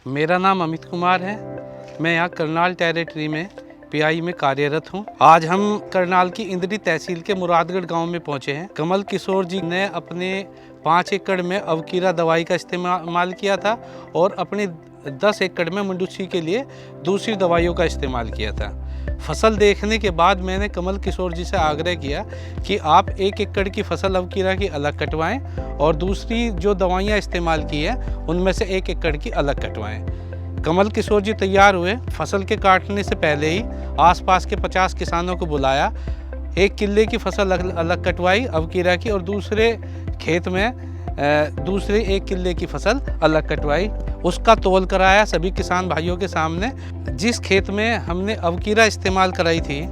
मेरा नाम अमित कुमार है। मैं यहाँ करनाल टेरिटरी में पीआई में कार्यरत हूँ। आज हम करनाल की इंद्री तहसील के मुरादगढ़ गांव में पहुँचे हैं। कमल किशोर जी ने अपने 5 एकड़ में अवकीरा दवाई का इस्तेमाल किया था और अपने 10 एकड़ में मंडूसी के लिए दूसरी दवाइयों का इस्तेमाल किया था। फसल देखने के बाद मैंने कमल किशोर जी से आग्रह किया कि आप 1 एकड़ की फसल अवकीरा की अलग कटवाएं और दूसरी जो दवाइयाँ इस्तेमाल की हैं उनमें से 1 एकड़ की अलग कटवाएं। कमल किशोर जी तैयार हुए। फसल के काटने से पहले ही आसपास के 50 किसानों को बुलाया, 1 किल्ले की फसल अलग कटवाई अवकीरा की और दूसरे खेत में दूसरे 1 किल्ले की फसल अलग कटवाई। उसका तौल कराया सभी किसान भाइयों के सामने। जिस खेत में हमने अवकीरा इस्तेमाल कराई थी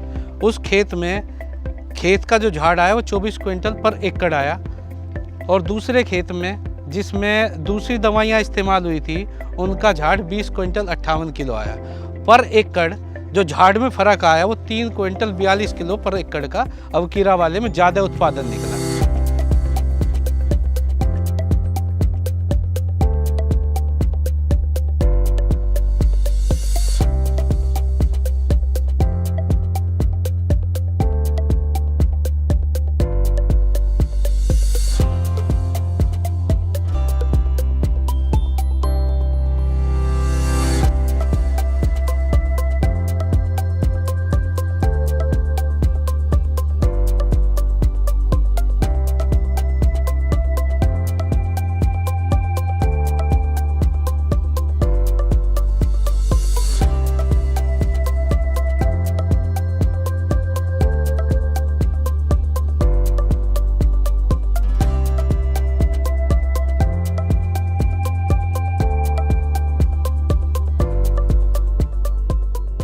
उस खेत में खेत का जो झाड़ आया वो 24 क्विंटल पर एकड़ आया और दूसरे खेत में जिसमें दूसरी दवाइयाँ इस्तेमाल हुई थी उनका झाड़ 20 क्विंटल 58 किलो आया पर एकड़। जो झाड़ में फ़र्क आया वो 3 क्विंटल 42 किलो पर एकड़ का अवकीरा वाले में ज़्यादा उत्पादन निकला।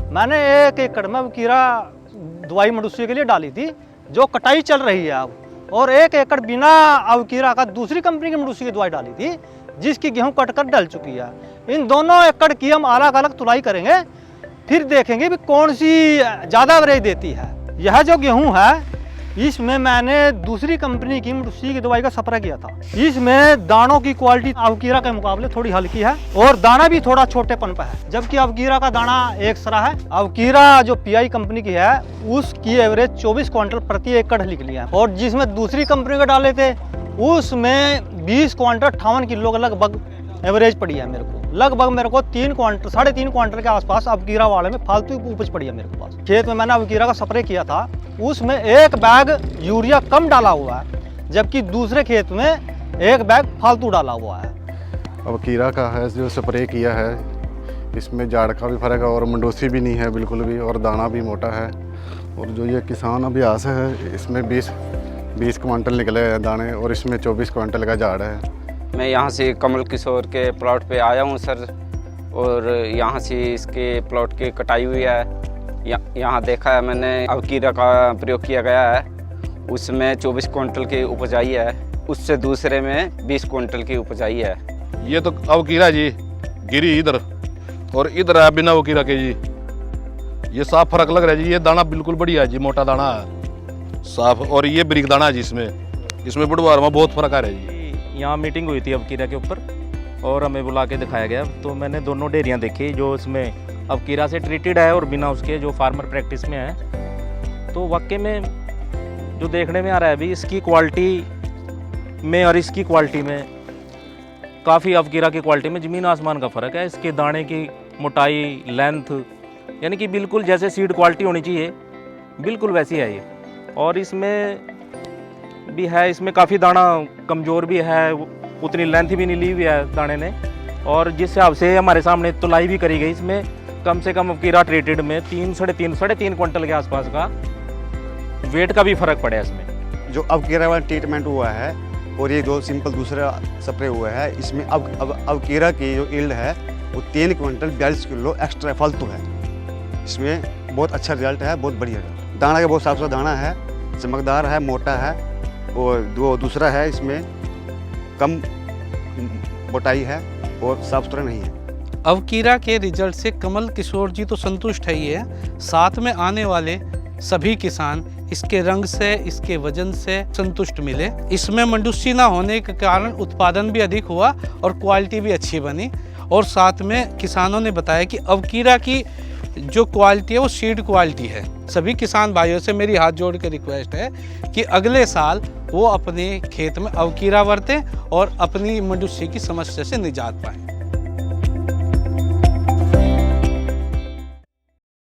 मैंने 1 एकड़ में अवकीरा दवाई मंडूसी के लिए डाली थी जो कटाई चल रही है अब, और 1 एकड़ बिना अवकीरा का दूसरी कंपनी की मंडूसी की दवाई डाली थी जिसकी गेहूं कटकर डल चुकी है। इन दोनों एकड़ की हम अलग अलग तुलाई करेंगे, फिर देखेंगे भी कौन सी ज़्यादा एवरेज देती है। यह जो गेहूँ है इसमें मैंने दूसरी कंपनी की मंडूसी की दवाई का स्प्रे किया था। इसमें दानों की क्वालिटी अवकीरा के मुकाबले थोड़ी हल्की है और दाना भी थोड़ा छोटेपन पर है, जबकि अवकीरा का दाना एक सरा है। अवकीरा जो पीआई कंपनी की है उसकी एवरेज 24 क्विंटल प्रति एकड़ निकली है और जिसमें दूसरी कंपनी का डाले थे उसमें 20 क्विंटल 58 किलो का लगभग एवरेज पड़ी है मेरे को। लगभग मेरे को 3 क्विंटल 3.5 क्विंटल के आसपास अवकीरा वाले में फालतू उपज पड़ी है मेरे को पास। खेत में मैंने अवकीरा का स्प्रे किया था, उसमें 1 बैग यूरिया कम डाला हुआ है, जबकि दूसरे खेत में 1 बैग फालतू डाला हुआ है। अवकीरा का है जो स्प्रे किया है इसमें झाड़ का भी फर्क है और मंडूसी भी नहीं है बिल्कुल भी, और दाना भी मोटा है। और जो ये किसान अभ्यास है इसमें 20 क्विंटल निकले हैं दाने और इसमें 24 क्विंटल का झाड़ है। मैं यहाँ से कमल किशोर के प्लॉट पे आया हूँ सर, और यहाँ से इसके प्लॉट की कटाई हुई है। यहाँ देखा है मैंने अवकीरा का प्रयोग किया गया है, उसमें 24 क्विंटल की उपज आई है, उससे दूसरे में 20 क्विंटल की उपज आई है। ये तो अवकीरा जी गिरी इधर और इधर है बिना अवकीरा के जी, ये साफ फर्क लग रहा है जी। ये दाना बिल्कुल बढ़िया है जी, मोटा दाना है साफ, और ये ब्रिक दाना है जिसमें इसमें बुढ़वार में बहुत फर्क आ रहा है जी। यहाँ मीटिंग हुई थी अवकीरा के ऊपर और हमें बुला के दिखाया गया, तो मैंने दोनों डेयरियाँ देखी जो इसमें अवकीरा से ट्रीटेड है और बिना उसके जो फार्मर प्रैक्टिस में है। तो वाकई में जो देखने में आ रहा है अभी इसकी क्वालिटी में और इसकी क्वालिटी में काफ़ी अवकीरा की क्वालिटी में ज़मीन आसमान का फ़र्क है। इसके दाने की मोटाई, लेंथ, यानी कि बिल्कुल जैसे सीड क्वालिटी होनी चाहिए बिल्कुल वैसी है ये। और इसमें भी है, इसमें काफ़ी दाना कमज़ोर भी है, उतनी लेंथ भी नहीं ली हुई है दाने ने, और जिस हिसाब से हमारे सामने तुलाई भी करी गई इसमें कम से कम अवकीरा ट्रीटेड में 3.5 क्विंटल के आसपास का वेट का भी फ़र्क पड़ा है इसमें। जो अवकीरा वाला ट्रीटमेंट हुआ है और ये जो सिंपल दूसरा स्प्रे हुआ है इसमें अवकीरा की जो यील्ड है वो 3 क्विंटल 42 किलो एक्स्ट्रा फालतू है। इसमें बहुत अच्छा रिजल्ट है, बहुत बढ़िया रिजल्ट। दाना का बहुत साफ सुथरा दाना है, चमकदार है, मोटा है, और दूसरा है इसमें कम मोटाई है और साफ सुथरा नहीं है। अवकीरा के रिजल्ट से कमल किशोर जी तो संतुष्ट है ही है, साथ में आने वाले सभी किसान इसके रंग से, इसके वजन से संतुष्ट मिले। इसमें मंडूसी ना होने के कारण उत्पादन भी अधिक हुआ और क्वालिटी भी अच्छी बनी। और साथ में किसानों ने बताया कि अवकीरा की जो क्वालिटी है वो सीड क्वालिटी है। सभी किसान भाइयों से मेरी हाथ जोड़ के रिक्वेस्ट है कि अगले साल वो अपने खेत में अवकीरा बरतें और अपनी मंडूसी की समस्या से निजात पाएं।